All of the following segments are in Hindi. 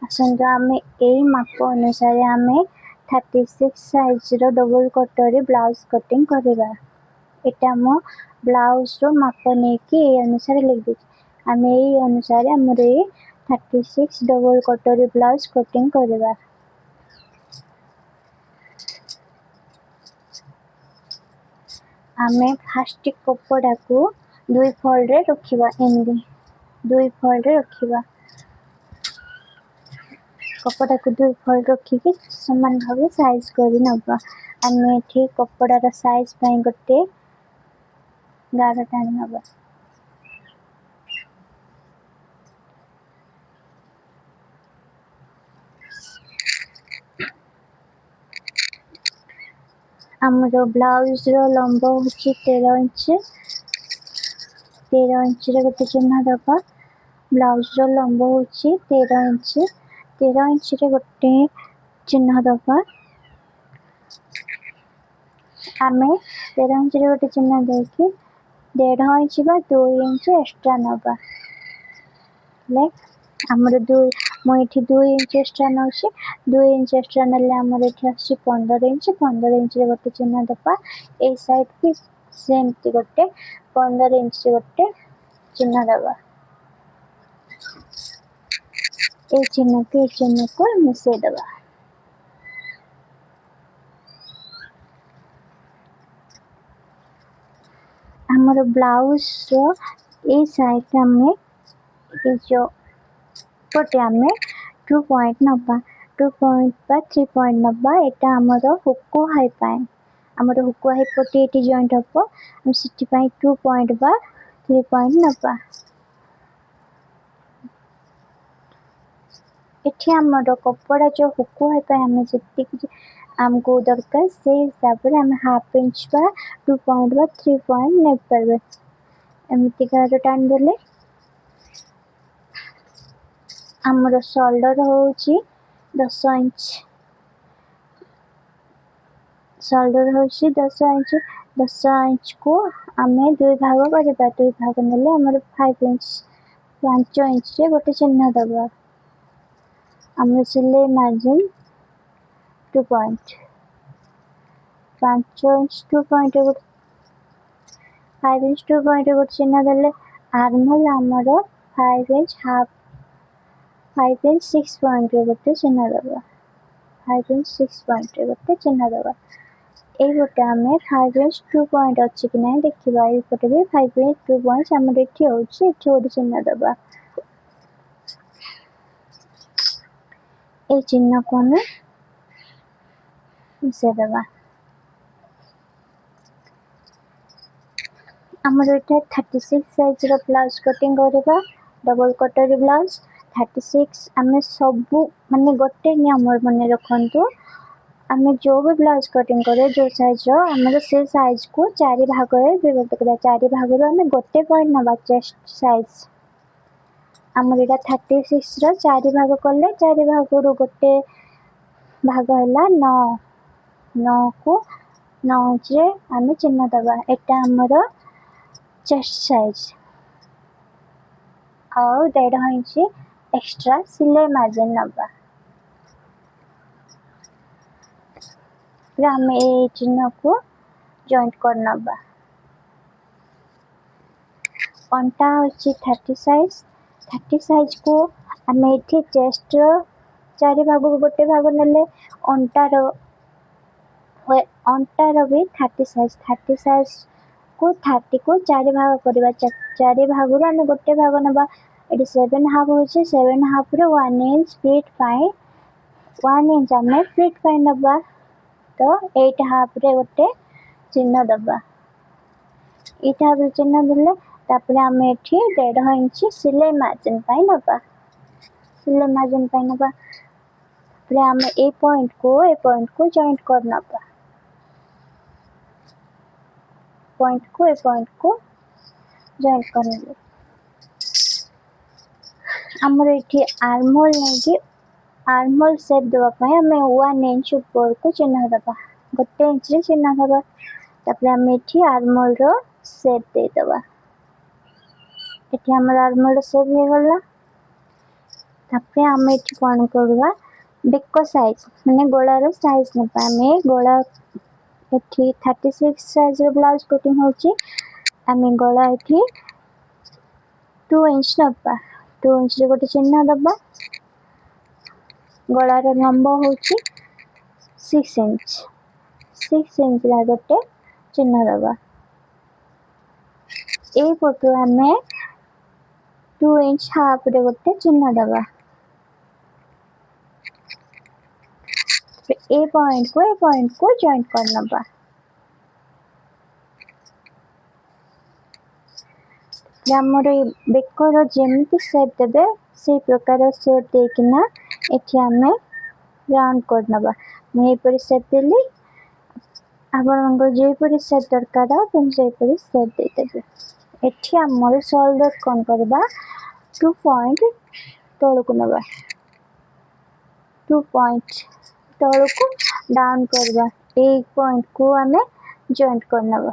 आसନ୍ତୁ आमे एई माप अनुसार आमे 36 साइज रो डबल कटोरी ब्लाउज कटिंग करबा। एटा मो ब्लाउज रो माप नेकी ए अनुसार लिख दे। आमे एई अनुसार हमरे 36 डबल कटोरी ब्लाउज कटिंग करबा। आमे फास्ट कपड़ा को दुई फोल्ड रे रखिबा। एंडी दुई फोल्ड रे रखिबा। कपड़ा को दुई फोल्ड रखिके समान भावे साइज करि नबा। आमे ठीक कपड़ा रा साइज पई गटे गाढ़ा टाणी नबा। हमरो ब्लाउज रो लंबा होची 13 इंच। 13 इंच रे गटे चिन्ह दबा। ब्लाउज रो लंबा होची 13 इंच। 13 इंच रे गटे चिन्ह दबा। आमे 13 इंच रे गटे चिन्ह देकी 1.5 इंच बा 2 इंच एक्स्ट्रा नबा। ले हमरो 2 मो एठी 2 इंच एक्स्ट्रा नउची। 2 इंच एक्स्ट्रा नले हमरो एठी आसी 15 इंच। 15 इंच रे गटे चिन्ह दबा। ए साइड भी सेम ती गटे 15 इंच रे गटे चिन्ह दबा। ए चिन्ह को मिसे दबा। हमरो ब्लाउज रो ए साइड हमें ए जो पटे हमें 2 पॉइंट नबा। 2 पॉइंट बा 3 पॉइंट नबा। एटा हमरो हुक्को हाई पाए। हमरो हुक्को हाई पटे एटी जॉइंट हबो। हम सिटी पाए 2 पॉइंट बा 3 पॉइंट नबा। एठी हमरो कपड़ा जो हुक्को हाई पाए हमें जति हमको दरकार से हिसाब रे हम हाफ इंच बा 2 पॉइंट बा 3 पॉइंट ने परबे। एमिति गारो टान देले हमरो शोल्डर होची 10 इंच। शोल्डर होची 10 इंच। 10 इंच को हमें दुई भाग करबा। दुई भाग नेले हमरो 5 इंच 5 इंच रे गोटे चिन्ह दबा। हमरो सिलाई margin 2 point 5 inch 2 point 5 inch 2 point गोटे चिन्ह देले आर्मल हमरो 5 इंच हाफ 5 इंच 6 पॉइंट रे गोटे चिन्ह दबा। 5 इंच 6 पॉइंट रे गोटे चिन्ह दबा। ए गोटे हमें 5 इंच 2 पॉइंट अछि कि नै देखिबा। ए गोटे भी 5 इंच 2 पॉइंट हमर एठी होची। एठी गोटे चिन्ह दबा। ए चिन्ह को हमें मिसे दबा। हमर एटा 36 साइज रो ब्लाउज कटिंग करबा। डबल कटोरी ब्लाउज 36 हमें सब माने गोटे नियम माने रखंतु। हमें जो भी ब्लाउज कटिंग करे जो साइज रो हमर से साइज को चारि भाग रे विभक्त करा। चारि भाग रो हमें गोटे पॉइंट नबा चेस्ट साइज। हमर एटा 36 रो चारि भाग करले चारि भाग रो गोटे भाग हला 9 9 को 9 इंच रे हमें चिन्ह दबा। एटा हमर चेस्ट साइज और 1.5 इंच एक्स्ट्रा सिलाई मार्जिन नबा। फिर हमें ए चिन्ह को जॉइंट कर नबा। अंटा होची 30 साइज। 30 साइज को हमें एठी चेस्ट रो चारि भाग को गोटे भाग नेले अंटा रो भी 30 साइज। 30 साइज को 30 को चारि भाग करबा। चारि भाग रो हमें गोटे भाग नबा। एटी 7 हाफ होची 7 हाफ रो 1 इंच फिट पाए 1 इंच हमें फिट पाए नबा। तो 8 हाफ रे गोटे चिन्ह दबा। 8 हाफ रे चिन्ह देले तापरे हमें एठी 1.5 इंच सिलाई मार्जिन पाए नबा। सिलाई मार्जिन पाए नबा। फिर हमें ए पॉइंट को जॉइंट कर नबा। पॉइंट को जॉइंट कर नबा। हमर एठी आर्महोल नेकी आर्महोल शेप देबा पई हमें 1 इंच ऊपर को चिन्ह दबा। गोटे इंच रे चिन्ह दबा। तापरे हमें एठी आर्महोल रो शेप दे दबा। एठी हमर आर्महोल रो शेप हे गला। तापर आम ये कौन करवा बेक साइज माने गलार साइज नपा आम गला ये 36 साइज ब्लाउज कटिंग होची आम गला ये 2 इंच नपा 2 इंच रे गोटे चिन्ह दबा गलार लंब होची 6 इंच 6 इंच ला गोटे चिन्ह दबा ए पटु आम 2 इंच हाफ रे गोटे चिन्ह दबा ए पॉइंट को जॉइंट कर नबा आमर बेकर जमी सेप देवे से प्रकार सेप देकिना एठी आम राउंड कर नबा मुझे सेप देली आपन जेपरी सेप दरकार अपन सेपरी सेप दे देबे एठी आमर शोल्डर कौन करबा 2 पॉइंट तळको नबा 2 पॉइंट तळको डाउन करबा 1 पॉइंट को आम जॉइंट कर नबा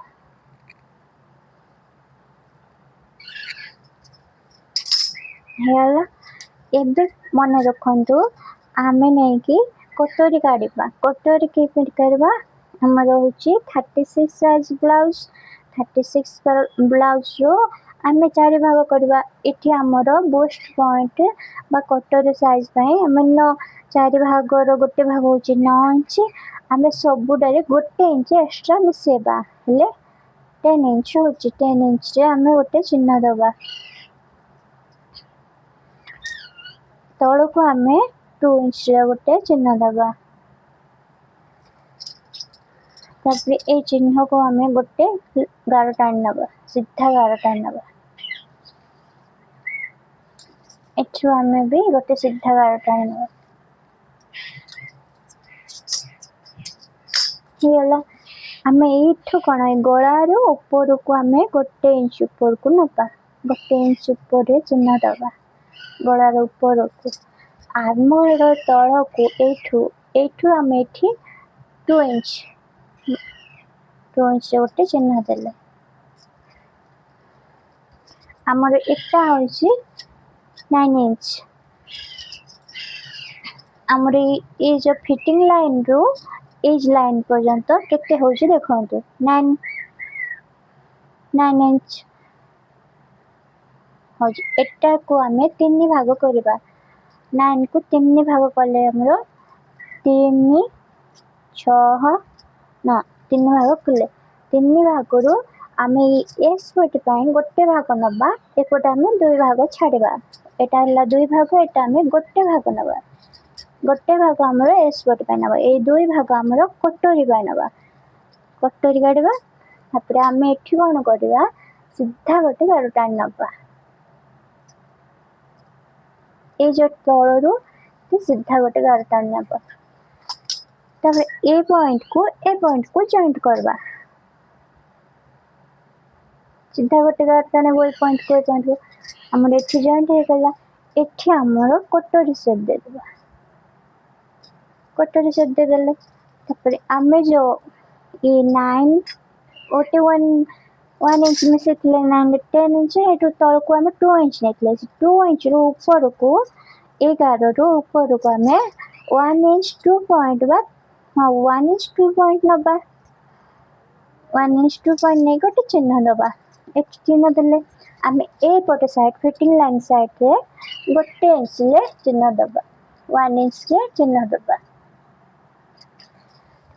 एबे मन रखु आम नहीं कि कटोरी काढ़ा कटोरी के करवा आमर हूँ 36 साइज ब्लाउज 36 ब्लाउज रो आम 4 भाग करवा इठी आमर बोस्ट पॉइंट बा कटोरी साइज आम 4 भाग रो गोटे भाग हूँ 9 इंच आम सबुडारे गोटे इंच एक्स्ट्रा मिसेबा हेले 10 इंच हूँ 10 इंच रे आम गोटे चिन्ह दबा तल को आम 2 इंच गोटे चिन्ह दबा तापर ए चिन्ह को आम गोटे गार टाणी नबा सीधा गार टाणी नबा एठू आम भी गोटे सीधा गार टाणी नबा गला आम एठू कौन गलार ऊपर को आम गोटे इंच ऊपर को नबा गोटे इंच ऊपर चिन्ह दबा गलार ऊपर को आर्मर तल को एठू आम एठी 2 इंच गोटे चिन्ह देले आमर एटा हूँ 9 इंच आमर ये जो फिटिंग लाइन रू एज लाइन पर्यंत केते होची देखंतु 9 इंच होची एटा को आमे 3 भाग करबा 9 को 3 भाग कले हमरो 3 6 ना 3 भाग कले 3 भाग रू आमे एस पट पाई गोटे भाग नबा एपट आमे 2 भाग छाड़बा एटा हला 2 भाग एटा आमे गोटे भाग नबा गोटे भाग आमर एस पट पाई नबा ए 2 भाग आमर कटोरी पाई नबा कटोरी काढबा तापर आमे एठी कोन करबा सीधा गोटे गार टाणी नबा ए जो तल रू सीधा गोटे गार टाणी नबा तापर ए पॉइंट को जॉइंट करबा सीधा गोटे गार टाणी वो पॉइंट को जॉइंट को हमर एठी जॉइंट हे गला एठी हमर कटोरी सेप दे देबा कटोरी सेप दे देले तापर आमे जो ये 9 ओटे 1 इंच में से 9 10 इंच एटू तल को आमे 2 इंच नेकले 2 इंच रो ऊपर को 11 रो ऊपर को आमे 1 इंच 2 पॉइंट बा हां 1 इंच 2 पॉइंट नबा 1 इंच 2 पॉइंट नै गोटे चिन्ह दबा एक चिन्ह देले आमे ए पटे साइड फिटिंग लाइन साइड रे गोटे इंच ले चिन्ह दबा 1 इंच रे चिन्ह दबा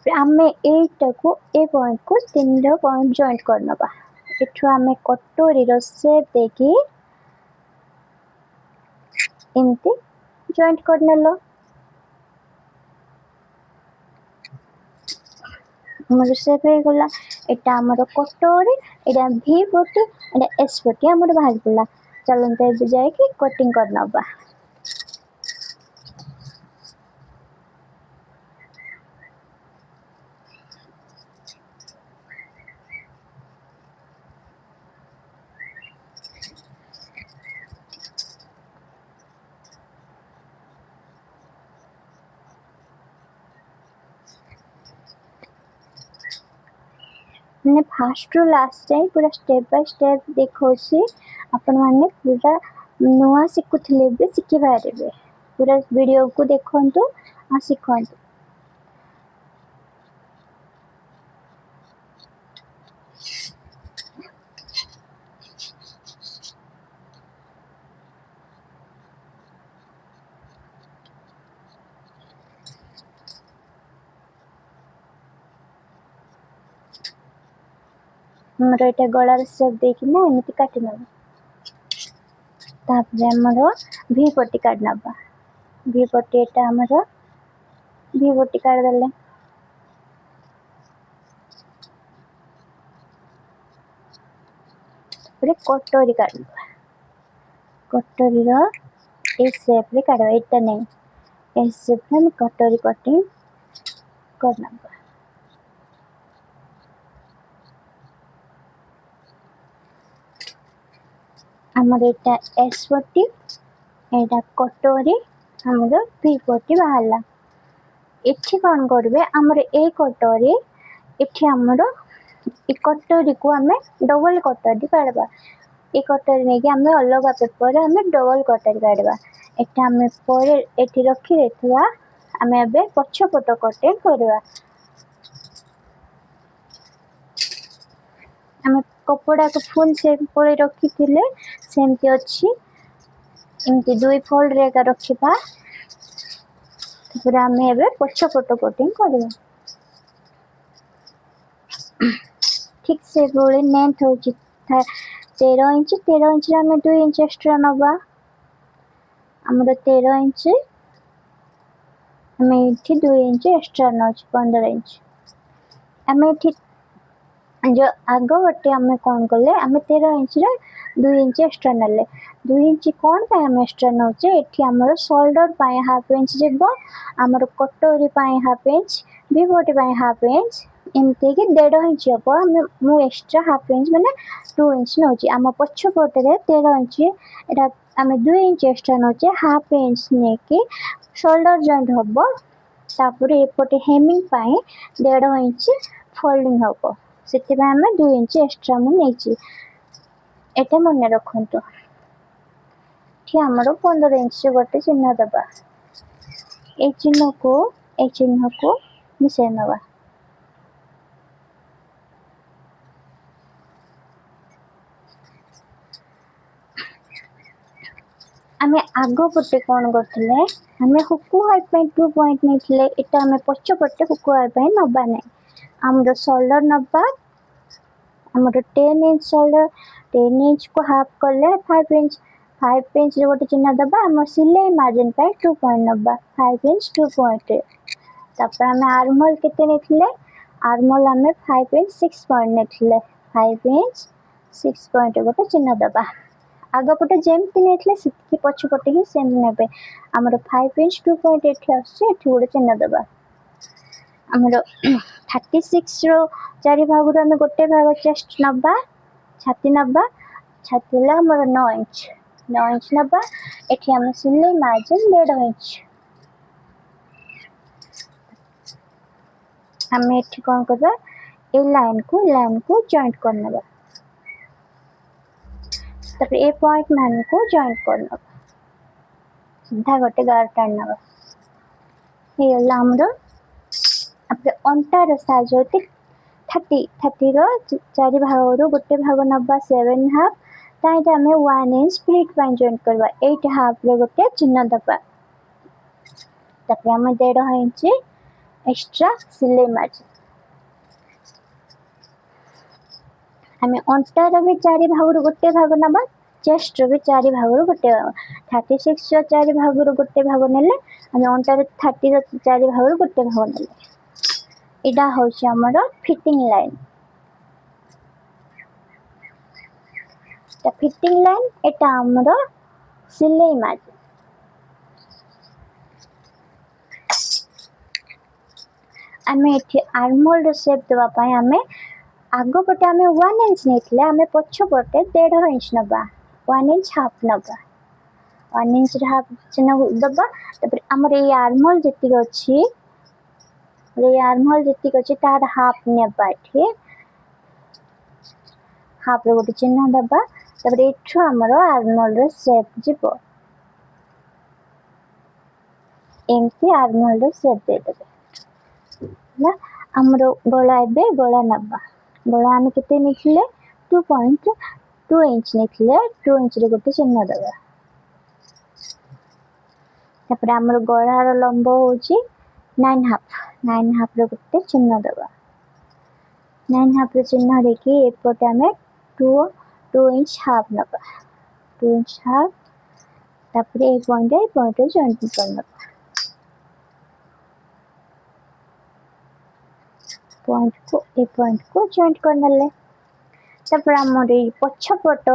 आमे एटा को ए पॉइंट को 3 पॉइंट जॉइंट कर नबा एठू आमे कटोरी रो शेप देकी इनते जॉइंट कर नेलो हमर शेप हे गला एटा हमर कटोरी एटा भी पटी एटा एस पटी हमर बाहर पड़ला चलनते ए जाय कि कटिंग कर नबा मैंने फास्ट रू लास्ट जाए पूरा स्टेप बाय स्टेप देखो आपण माने पूरा नुआ शिखुथिले भी शिखि पारिबे। पूरा वीडियो को देखंतु आ सिखंतु। हमर एटा गलार शेप देखिना एमती काटी नबा। तापरे हमर भी पट्टी काट नबा। भी पट्टी एटा हमर भी पट्टी काट देले। तापरे कटोरी काट नबा। कटोरी रो ए शेप रे काटबा एटा नै। ए शेप रे हम कटोरी कटिंग कर नबा। हमर एटा एस पट्टी एटा कटोरी हमर भी पट्टी बाहरला। एठी कोन करबे हमर ए कटोरी एठी हमर ए कटोरी को हमें डबल कटोरी काटबा। ए कटोरी नै कि हमें अलग पेपर हमें डबल कटोरी काटबा। एटा हमें परे एठी रखी देथवा हमें अबे पछ पट कटिंग करबा। हमें कपड़ा को फुल शेप परे रखी थिले सेमती अछि इनके दुई फोल्ड रे का रखिबा। पूरा हमें अबे पछ पट कटिंग करबा। ठीक से बोले नेट होची 13 इंच रे हमें 2 इंच एक्स्ट्रा नबा। हमर 13 इंच हमें इठी 2 इंच एक्स्ट्रा नच 15 इंच। हमें इठी जो आगो बटे हमें कौन कले हमें 13 इंच रे 2 इंच एक्स्ट्रा नले। 2 इंच कौन पे हम एक्स्ट्रा नौचे एठी हमर शोल्डर पाए हाफ इंच जेबो। हमर कटोरी पाए हाफ इंच भी बटे पाए हाफ इंच एमते के 1.5 इंच हबो। हमें मु एक्स्ट्रा हाफ इंच माने 2 इंच नौची। हम पछ पटे रे 13 इंच एटा हमें 2 इंच एक्स्ट्रा नौचे हाफ इंच ने के शोल्डर जॉइंट हबो। तापरे एपटे हेमिंग पाए 1.5 इंच फोल्डिंग हबो। सेते बा हमें 2 इंच एक्स्ट्रा मु नेची। एटा मने रखंतु। कि हमरो 15 इंच गोटे चिन्ह दबा। ए चिन्ह को मिसे नबा। हमें आगो पटे कौन करथिले हमें हुकु हाई पे 2 पॉइंट नेथिले एटा हमें पछ पटे हुकु हाई पे नबा नै। हमरो शोल्डर नबा हमरो 10 इंच शोल्डर 10 इंच को हाफ करले 5 इंच रे गोटे चिन्ह दबा। हम सिलाई मार्जिन पे 2 पॉइंट नबा 5 इंच 2 पॉइंट। तापर हमें आर्महोल केते नेथिले आर्महोल हमें 5 इंच 6 पॉइंट नेथिले 5 इंच 6 पॉइंट गोटे चिन्ह दबा। आगो पटे जेमती नेथिले सिटकी पछ पटे ही सेम नेबे। हमरो 5 इंच 2 पॉइंट एठी आछे एठी गोटे चिन्ह दबा। हमरो 36 रो चारि भाग रो हमें गोटे भाग चेस्ट नबा छाती ला हमरो 9 इंच नबा। एठी हम सिलाई मार्जिन 1.5 इंच। हमें एठी कोन करबा ए लाइन को जॉइंट करनबा। तब ए पॉइंट मान को जॉइंट करनबा। सीधा गोटे गार टाणनबा। हे होला हमरो अपने अंटार साइज होती 30 रो चारि भाग रो गोटे भाग नबा 7 हाफ ताइटा हमें 1 इंच प्लीट पाइन जॉइंट करबा 8 हाफ रे गोटे चिन्ह दबा। तापर हमें 1.5 इंच एक्स्ट्रा सिलाई मार्जिन। हमें अंटार भी चारि भाग रो गोटे भाग नबा चेस्ट रो भी चारि भाग रो गोटे 36 रो चारि भाग रो गोटे भाग नेले हमें अंटार 30 रो चारि भाग रो गोटे भाग नेले। इडा होछि हमरो फिटिंग लाइन। ता फिटिंग लाइन एटा हमरो सिलाई मार्जिन। हमें एठी आर्महोल रो शेप देबा पय हमें आगो पटे हमें 1 इंच नेथिले हमें पछ पटे 1.5 इंच नबा 1 इंच हाफ नबा 1 इंच रे हाफ चिन्ह दबा। तपर हमर ए आर्महोल जति अछि तार हाफ नेबा एठी हाफ रे गोटे चिन्ह दबा। तपर एठु हमरो आर्महोल रो शेप जिवो। एमती आर्महोल सेप देदेवे ना आमर गला ए गला नबा गला आम के 2.2 इंच नहीं 2 इंच रे गोटे चिन्ह दबा तापर आमर गलार लंब होची 9.5 रे गोटे चिन्ह दबा 9.5 रे चिन्ह देखी एपटे आम 2 इंच हाफ नबा 2 इंच हाफ तापर ए पॉइंट जॉइंट करना पॉइंट को जॉइंट करनेले तापर आमर पछपट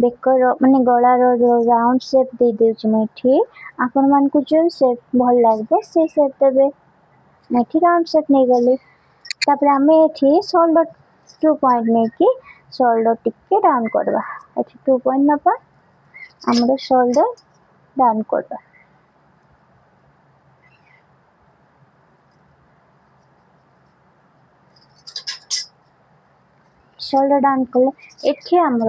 बेकर माने गलार राउंड शेप दे देउछि मैठी आपन मान को जो शेप भल लागबो से शेप देबे मैठी राउंड शेप नै गले तापर आमे एठी शोल्डर 2 पॉइंट नै कि शोल्डर टिके डाउन करबा एठी 2 पॉइंट नपा हमर शोल्डर डाउन करबा शोल्डर डाउन कले एठी हमर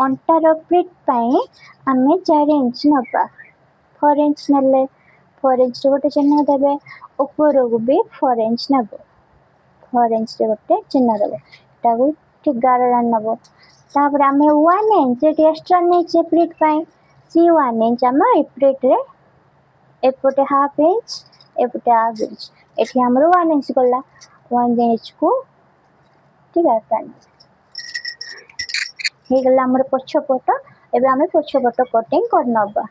अंटार प्लेट पाई आमे 4 इंच नपा 4 इंच नले 4 इंच रे गोटे चिन्ह देबे ऊपर को भी 4 इंच नबो 4 इंच रे गोटे चिन्ह देबे ताको ठीक गार रान नबो तापर आमे 1 इंच एक्स्ट्रा नै जे प्लेट पाई सी 1 इंच आमे ए प्लेट रे एपटे हाफ इंच एपटे हाफ इंच एठी हमरो 1 इंच गला 1 इंच को ठीक है हे गला हमर पछपट एबे आमे पछपट कटिंग कर नबा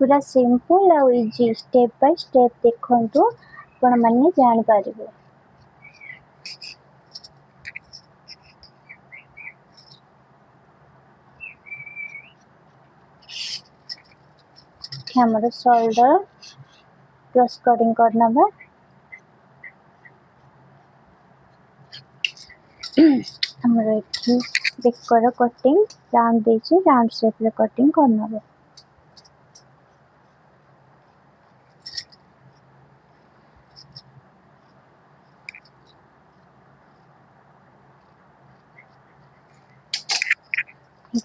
पूरा सिंपल आ इजी स्टेप बाय स्टेप देखंतु आपण माने जान पारिबे हमर शोल्डर प्लस कटिंग करना बा हमर एठी बेकर कटिंग राउंड देछि राउंड शेप रे कटिंग करना बा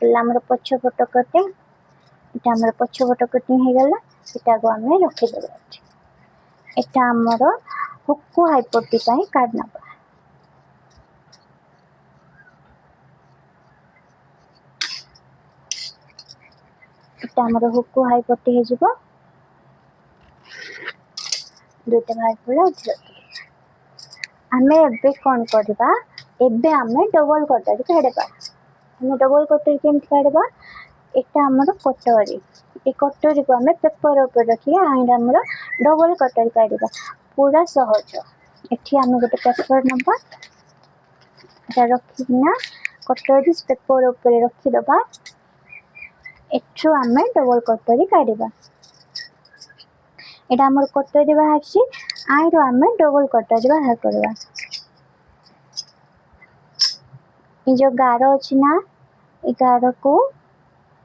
गला हमर पछपट कटिंग एटा हमर पछपट कटिंग हे गला एटा को हमें रखि देबा एटा हमर हुक्कू हाइपट्टी पई काढना बा एटा हमर हुक्कू हाइपट्टी हे जिवो दुटा भाग पड़ा आमे एबे कोन करबा एबे आमे डबल कटर काढबा हमें डबल कटर केम काढबा एटा हमर कटोरी ए कटोरी को हमें पेपर ऊपर रखी आइड हमर डबल कटर काढबा पूरा सहज एठी हमें गोटे पेपर नबा एटा रखिना कटोरी पेपर ऊपर रखि दबा एठु हमें डबल कटोरी काढबा एटा हमर कटोरी बाहर छी आइरो हमें डबल कटोरी बाहर करबा ये जो गारो अछि ना ए गारो को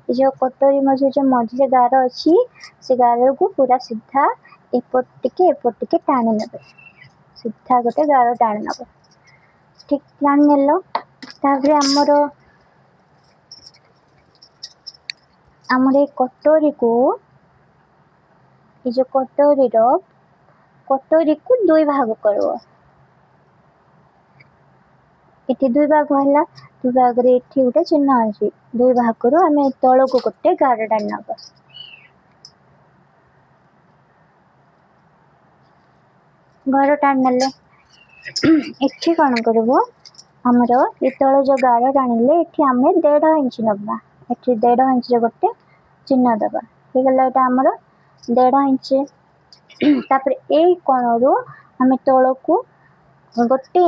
जो कटोरी मझे जो मझे गार अच्छी से गार को पूरा सीधा एपट टिके टाणी नेबे सीधा गोटे गार टाणी नेबे ठीक टाणी नेलो तापर हमर ए कटोरी को ये जो कटोरी को दुई भाग करबो एठी दुई भाग होला दुई भाग रे एठी गोटे चिन्ह अछि दुई भाग करू हमें तळ को गोटे गार टाणी नबा गार टाणी नेले एठी कोन करबो हमरो ए तळ जो गार टाणीले एठी हमें 1.5 इंच नबा एठी 1.5 इंच रे गोटे चिन्ह दबा हे गला एटा हमरो 1.5 इंच तापर ए कोनरो हमें तळ को गोटे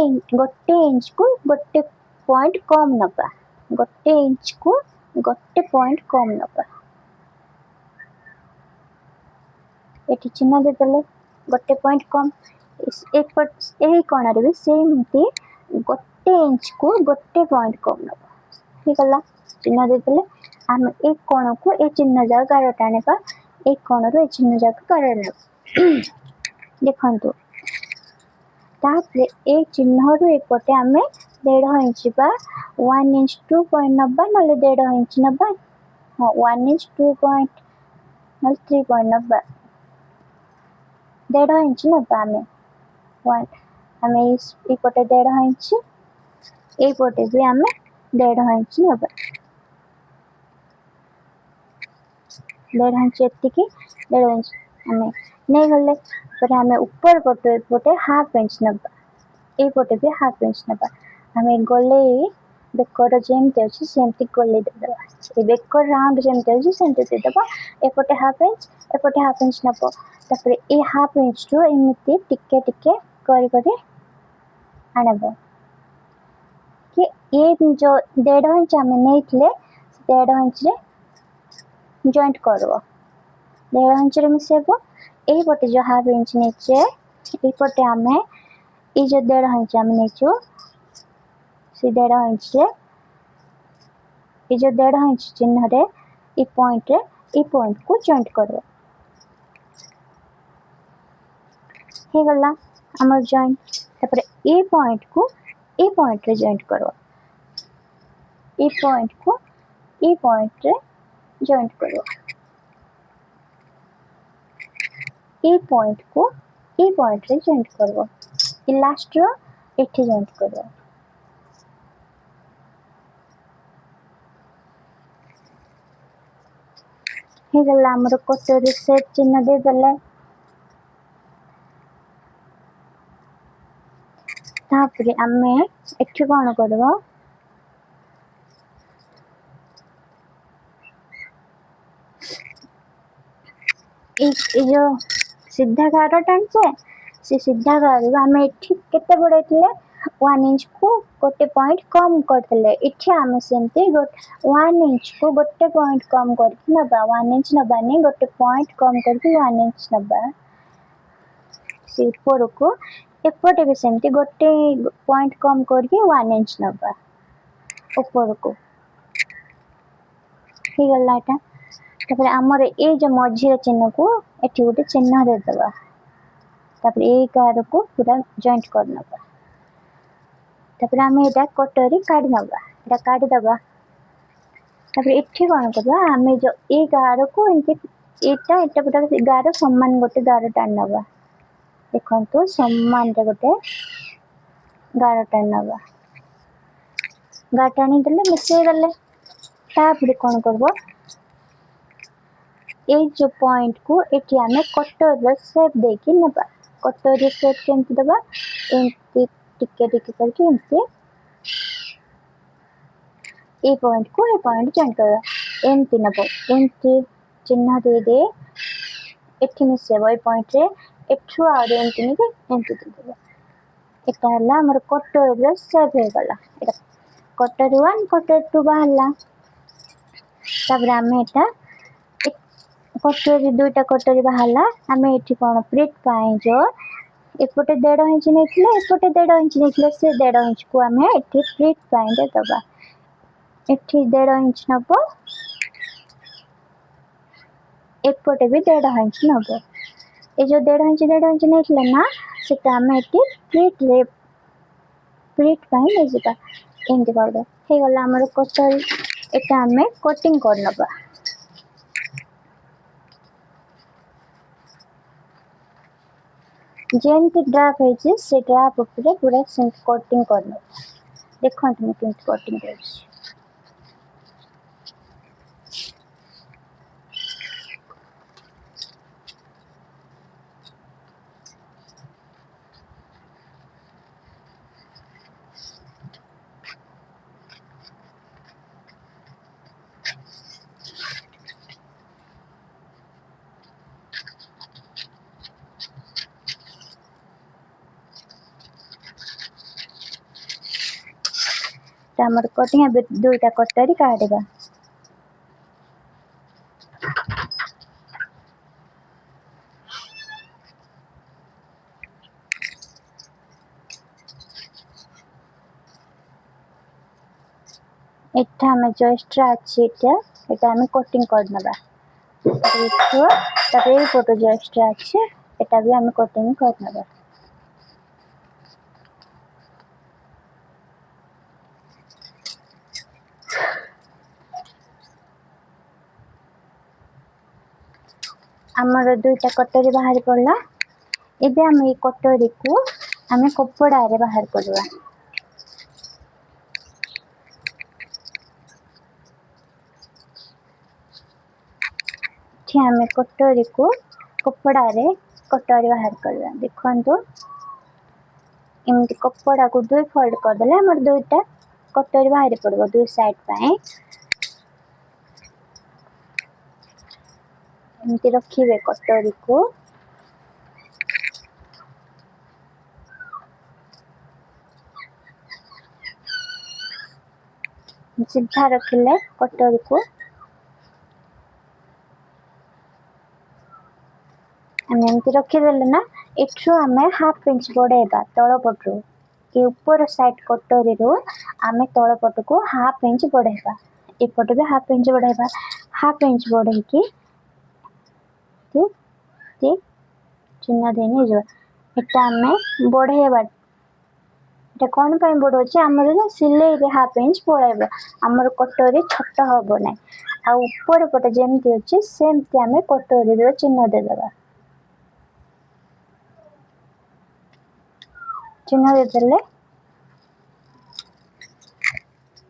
इंच को गोटे पॉइंट कम नबा गोटे इंच को गोटे पॉइंट कम नबा एठी चिन्ह देदेले गोटे पॉइंट कम यही कोणरे भी सेमती गोटे इंच को गोटे पॉइंट कम नब ठीक है चिन्ह देदेले आम एक कोण को ए चिन्ह जगह गार टाणिबा एक कोण रो ए चिन्ह जगह गार देखंतु तापरे ए चिन्ह रो एपटे आमे 1.5 इंच बा 1 इंच 2 पॉइंट नबा नले 1.5 इंच नबा हाँ 1 इंच 2 पॉइंट नले 3 पॉइंट नबा 1.5 इंच नबा आमे 1 आमे एपटे 1.5 इंच एपटे भी आमे 1.5 इंच नबा 1.5 इंच एतिकी 1.5 इंच आमे नहीं गले पर आमे ऊपर पटे एपटे हाफ इंच नबा एपटे भी हाफ इंच नबा आमे गले बेकर जेमती अच्छी सेमती गले देदेबा ए बेकर राउंड जेमती अच्छी सेमती देदेबा एपटे हाफ इंच नब तापर ए हाफ इंच रो एमती टिके टिके करी आनब कि ये जो 1.5 इंच आमे नेइथले 1.5 इंच रे जॉइंट करबो 1.5 इंच रे मिसेबो एई पटे जो हाफ इंच नेचे एई पटे आमे ए जो 1.5 इंच आमे नेचो से 1.5 इंच रे ए जो 1.5 इंच चिन्ह रे ए पॉइंट को जॉइंट करबो हे गला हमर जॉइंट तापर ए पॉइंट को ए पॉइंट रे जॉइंट करबो ए पॉइंट को ए पॉइंट रे जॉइंट करबो ए पॉइंट को ए पॉइंट रे जॉइंट करबो ए लास्ट रो एठी जॉइंट करबो हे गला हमर कटोरी सेट चिन्ह दे देले तापरे आमे एठी कोन करबो ए जो सीधा गार टाणचे से सीधा गार आमे एठी केते बडैतले 1 इंच को गोटे पॉइंट कम करतले एठी आमे सेमती 1 इंच को गोटे पॉइंट कम करके नबा 1 इंच नबा नहीं गोटे पॉइंट कम करके 1 इंच नबा से ऊपर को एपटे भी सेमती गोटे पॉइंट कम करके 1 इंच नबा ऊपर को ही गला एटा तापर हमर ए जो मझी चिन्ह को एठी गोटे चिन्ह दे देबा तापर ए गार को पूरा जॉइंट कर नबा तापर आमे एटा कटोरी काढ नबा एटा काढ दबा तापर एठी कोन करबा आमे जो ए गार को इनके एटा पूरा गार समान गोटे गार टाण नबा देखंतु समान रे गोटे गार टाण नबा गार टाणी देले मिसे गले तापर कोन करबो ए जो पॉइंट को एठी आमे कटोरी शेप देकी नबा कटोरी शेप केमती दबा एमती टिके टिके करके एमती ए पॉइंट जॉइन कर एमती नबो एमती चिन्ह दे दे एठी मिसेबो ए पॉइंट रे एठु आ एमती नि एमती दे देबो एटा हला हमर कटोरी शेप हे गला एटा कटोरी 1 कटोरी 2 बाहरला तापर आमे एटा कटोरी दुईटा कटोरी बाहरला आमे एठी कोन प्लेट पाए जो एपटे 1.5 इंच नेथिले एपटे 1.5 इंच नेथिले से 1.5 इंच को आमे एठी प्लेट पाए दे दबा एठी 1.5 इंच नबो एपटे भी 1.5 इंच नबो ए जो 1.5 इंच नेथिले ना सेटा आमे एठी प्लेट पाए ले जिबा एंड कर दे हे गला हमर कटोरी एटा आमे कटिंग कर नबा जेमती ड्राप है से ड्राप ऊपर पूरा कटिंग करना देखो तुम केमती कटिंग कर हमर कटिंग दुईटा कटोरी काटबा एटा हमें जो एक्स्ट्रा अच्छी एटा हमें कोटिंग करनबा देखो तब ये फोटो जो एक्स्ट्रा अच्छे एटा भी हमें कोटिंग करनबा आमर दुईटा कटोरी बाहर पड़ला एबे हम ये कटोरी को हमें कपड़ा रे बाहर करवा हमें कटोरी को कपड़ा रे कटोरी बाहर करवा देखो एमती कपड़ा को दुई फोल्ड कर देले हमर दुईटा कटोरी बाहर पड़बो दुई साइड पाए एमती रखिबे कटोरी को सीधा रखिले कटोरी को एमती रखीदेले ना एठू आम हाफ इंच बढ़ेगा तल पटू ये ऊपर साइड कटोरी रू आम तल पट को हाफ इंच बढ़ेगा एपटे भी हाफ इंच बढ़ेगा हाफ इंच बढ़े कि चिन्ह देनी जो एटा आम बढ़ेबा एटा कौन पाई बढ़े आमर ना सिलाई रे हाफ इंच पड़ेगा आमर कटोरी छोट हम ना आ ऊपर पटे जमती अच्छे सेमती आम कटोरी रो चिन्ह देदेबा चिन्ह देदेले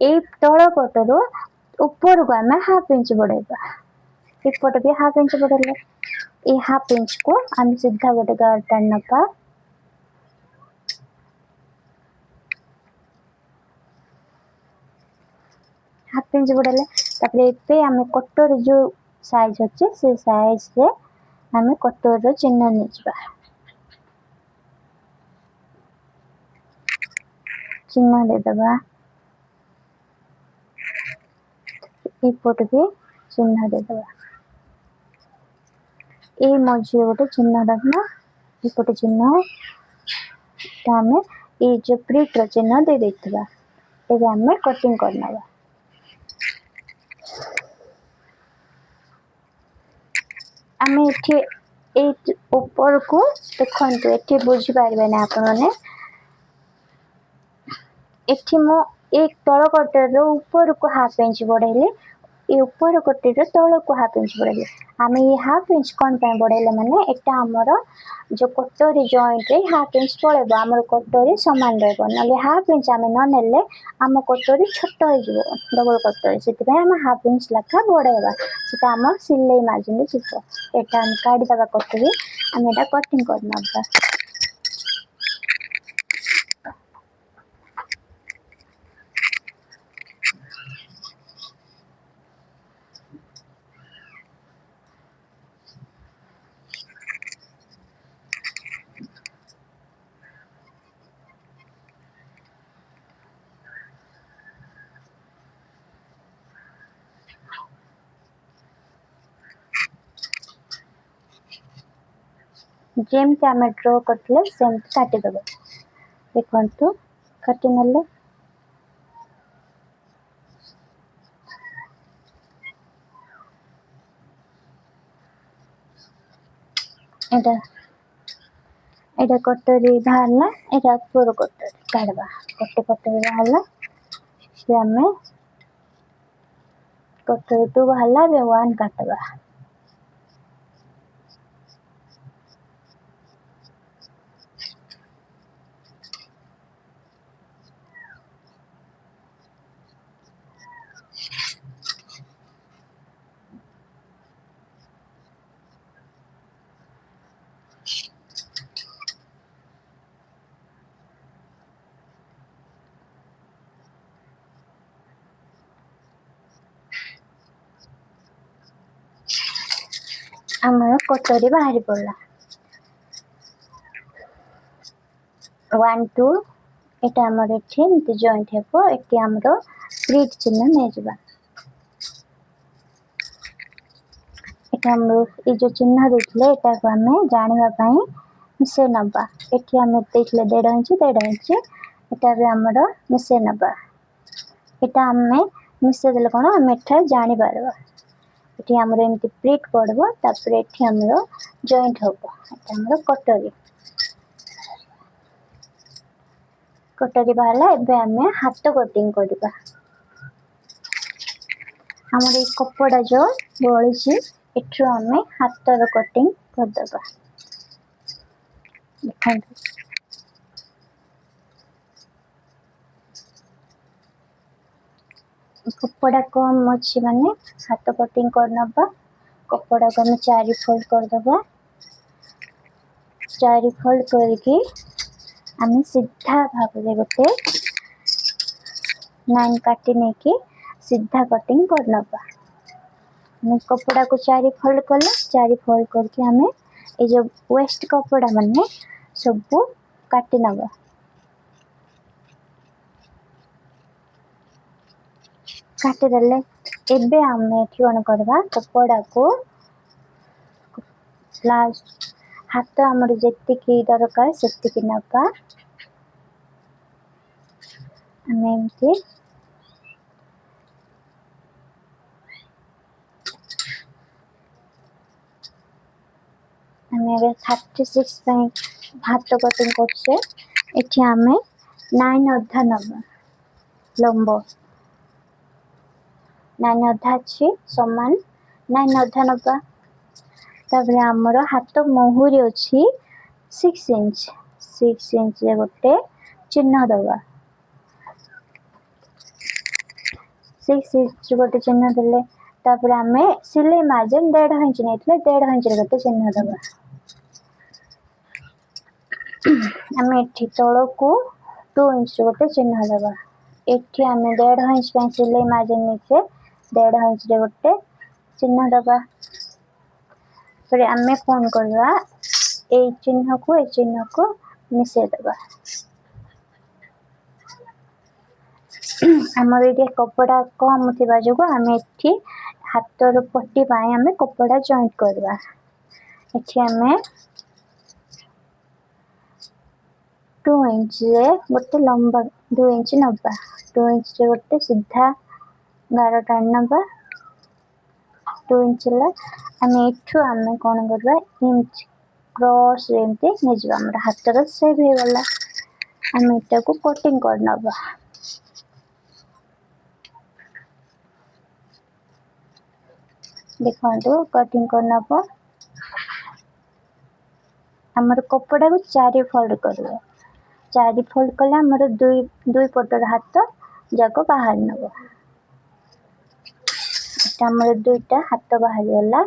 ये तल पटरू ऊपर को आम हाफ इंच बढ़ेगा एपटे भी हाफ इंच बढ़ेले ये हाफ इंच को आम सीधा गोटे गार टाण नपा हाफ इंच बढ़ेले तापरे एपे आम कटोरी जो साइज अच्छे से साइज रे आम कटोरी चिन्ह नहीं चिन्ह देदबा एपट भी चिन्ह देदबा ये मझे गोटे चिन्ह रखना एपटे चिन्ह आम ये जो प्रिंट रो चिन्ह दे देथिबा एबे आम कटिंग करनबा आम ए ऊपर को देखंतु एठी बुझी पारबे ना आपण माने एठी मो एक तल कटर ऊपर को हाफ इंच बढ़ेले ये ऊपर कटर तल को हाफ इंच बढ़ेले आम ये हाफ इंच कौन पाई बढ़ेले माने एटा हमर जो कटोरी जॉइंट रे हाफ इंच पड़ेबो आमर कटोरी समान रहबो नले हाफ इंच आम न नेले आम कटोरी छोट हो जिवो डबल कटोरी सेति आम हाफ इंच लखा बढ़ेबा सेटा आम सिलाई मार्जिन रे जिवो एटा हम काढी दबा कटोरी आम एटा कटिंग करनबा जेमती आम ड्र करथिले सेमती काटी दबा देखंतु काटी नले एटा एटा कटोरी बाहरला एटा ऊपर कटोरी काढबा गोटे कटोरी बाहरला से आम कटोरी 2 बाहरला बे 1 काटबा आमर कटोरी बाहर पड़ला 1 2 एटा आमर एठी एमती जॉइंट हेबो एठी आमर प्रिंट चिन्ह नै जिबा एटा हम ये जो चिन्ह देथिले एटा को हमें जानिबा पई मिसे नबा एठी हमें देखले 1.5 इंच एटा भी हमर मिसे नबा एटा हमें मिसेई देले कोन आम एठा जानि पारबा एठी हमर एमती प्रिट पड़बो तापर एठी हमर जॉइंट होबो एटा हमर कटोरी बाहरला एबे आमे हाथ कटिंग करबा हमर ए कपड़ा जो बळिछि एठरो आमे हाथर कटिंग कर देबा देखंतु कपड़ा कम अच्छी माने हाथ कटिंग करनबा कपड़ा को हम 4 फोल्ड कर दबा 4 फोल्ड करके आम सीधा भाग में गोटे लाइन काटी नहीं कि सीधा कटिंग करनबा कपड़ा को 4 फोल्ड कले 4 फोल्ड करके हमें ये जो वेस्ट कपड़ा माने सब काटी नबा काटी देले एबे हमें कौन करबा कपड़ा को लास्ट हाथ हमर जेतिकी दरकार सेतिकी नबा हमें एमती हमें 36 हाथ कटिंग करछे एठी हमें 9 अधा नबा लंबो 9 अधा अच्छी समान 9 अधा नबा तबरे हमर हाथ मुहुरी अछि 6 इंच रे गोटे चिन्ह दबा 6 इंच गोटे चिन्ह देले तापर हमें सिलाई मार्जिन 1.5 इंच नेतले 1.5 इंच रे गोटे चिन्ह दबा हमें एठी तळ को 2 इंच गोटे चिन्ह दबा एठी हमें 1.5 इंच पे सिलाई मार्जिन नेचे 1.5 इंच रे गोटे चिन्ह दबा फिर हमें कौन करवा ए चिन्ह को मिसे दबा हमर ये कपड़ा कम थिबा जगो हमें एठी हाथर पट्टी पाए हमें कपड़ा जॉइंट करवा एठी हमें 2 इंच रे गोटे लंबा 2 इंच नबा 2 इंच रे गोटे सीधा गार टाण नबा 2 इंच ला हमें एठू हमें कौन करवा इंच क्रॉस एमते नेजबा हमर हाथर सेव हे गला हमें एटा को कटिंग कर नबा देखो कटिंग करना पर हमर कपड़ा को 4 फोल्ड करबो 4 फोल्ड कले हमर दुई पटर हाथ जाको बाहर नबो एटा हमर दुईटा हाथ बाहर गला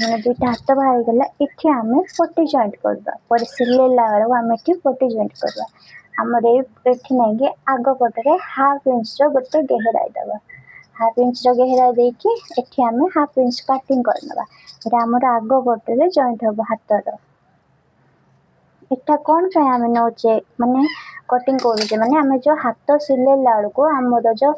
हमर दुईटा हाथ बाहर गला एठी हमें पट्टी जॉइंट करबा पर सिले लाळो हमें एठी पट्टी जॉइंट करबा हमर एठी नै के आगो पटरे हाफ इंच रो गोटे गहराई दबा हाफ इंच रो गहराई देकी एठी हमें हाफ इंच कटिंग करनबा एटा हमर आगो पटरे जॉइंट होबो हाथर एटा कोन पे हमें नोचे माने कटिंग करूचे माने हमें जो हाथ सिले लाड़ को हमर जो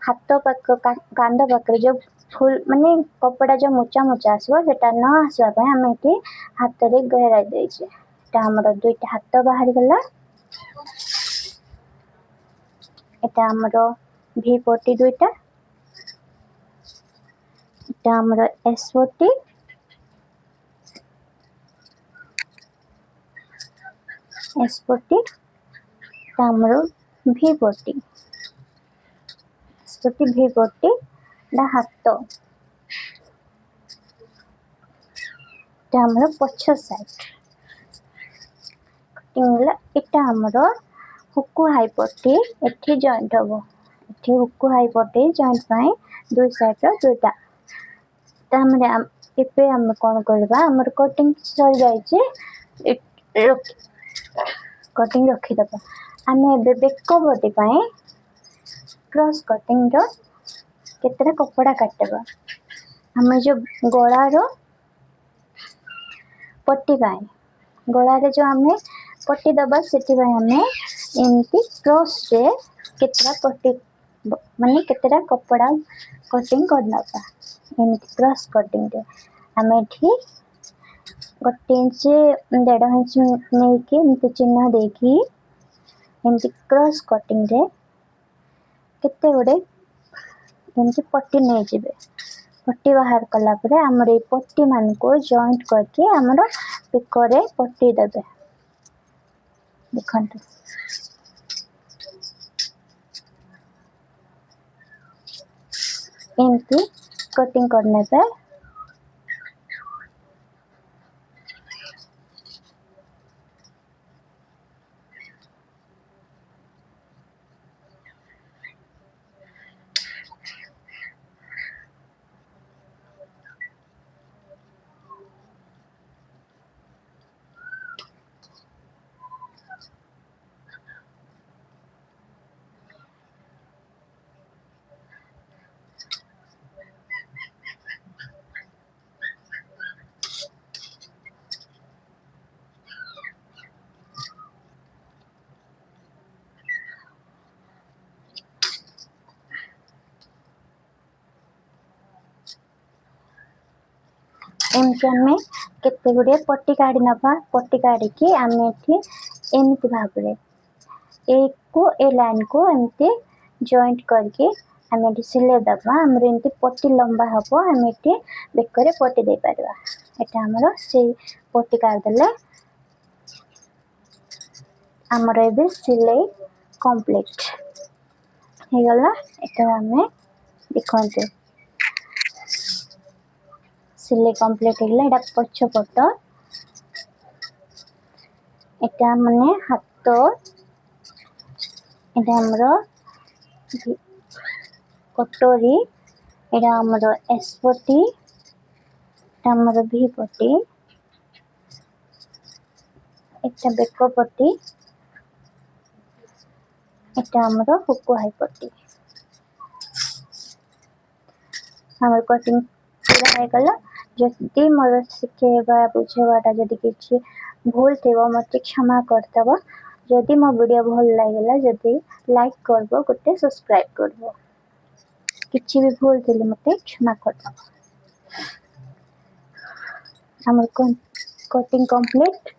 हाथ पाक कांद पाक जो फुल माने कपड़ा जो मोचा मोचा आसबो सेटा न आसबा पे हमें एठी हाथ रे गहराई देइचे एटा हमर दुईटा हाथ बाहर गला एटा हमर भी पट्टी दुईटा एटा हमर एस पट्टी हमर भी पट्टी डा हाथ हमर पछ साइड कटिंग एटा हमर हुकु हाई पट्टी एठी जॉइंट होबो एठी हुकु हाई पट्टी जॉइंट पाए दुई साइड रो दुईटा तामरे एपे हम कोन करबा हमर कटिंग सर जाईचे कटिंग रखी दबा हमें एबे बेको बॉडी पाए क्रॉस कटिंग रो केतरा कपड़ा काटबा हमें जो गला रो पट्टी पाए गला रे जो हमें पट्टी दबा सेठी पाए हमें एमती क्रॉस रे केतरा पट्टी माने केतरा कपड़ा कटिंग करनबा एमती क्रॉस कटिंग रे हमें एठी गोटे इंच 1.5 इंच नहीं के एमती चिन्ह देखी एमती क्रॉस कटिंग रे केते गुड़े एमती पट्टी नहीं जिबे पट्टी बाहर कला परे हमर ए पट्टी मान को जॉइंट करके हमर बेकरे पट्टी देबे देखंतु एमती कटिंग करने पे एमती आम केते गुड़े पट्टी काढ़ी नवा पट्टी काढ़ी की आम एमती भाव एक को ए लाइन को एमती जॉइंट करके आम सिले दबा आमर एमती पट्टी लंबा हम आम बेकर पट्टी दे पार एटा आमर से पट्टी काढ़दे आमर ए सिलाई कंप्लीट हो गला एटा आम देखते सिलाई कंप्लीट हो गला पछ पट एटा माने हाथ एटा हमर कटोरी एटा हमर एस पट्टी एटा हमर भी पट्टी एटा बेक पट्टी एटा हमर हुक हाई पट्टी हमर कटिंग पूरा हो गला जदि मोर शिखेबा बुझेबाटा जदि किछि भूल थेबो मते क्षमा करतबो जदि मो वीडियो भल लागला जदि लाइक करबो गोटे सब्सक्राइब करबो किछि भी भूल थेले मते क्षमा करतबो हमर कटिंग कंप्लीट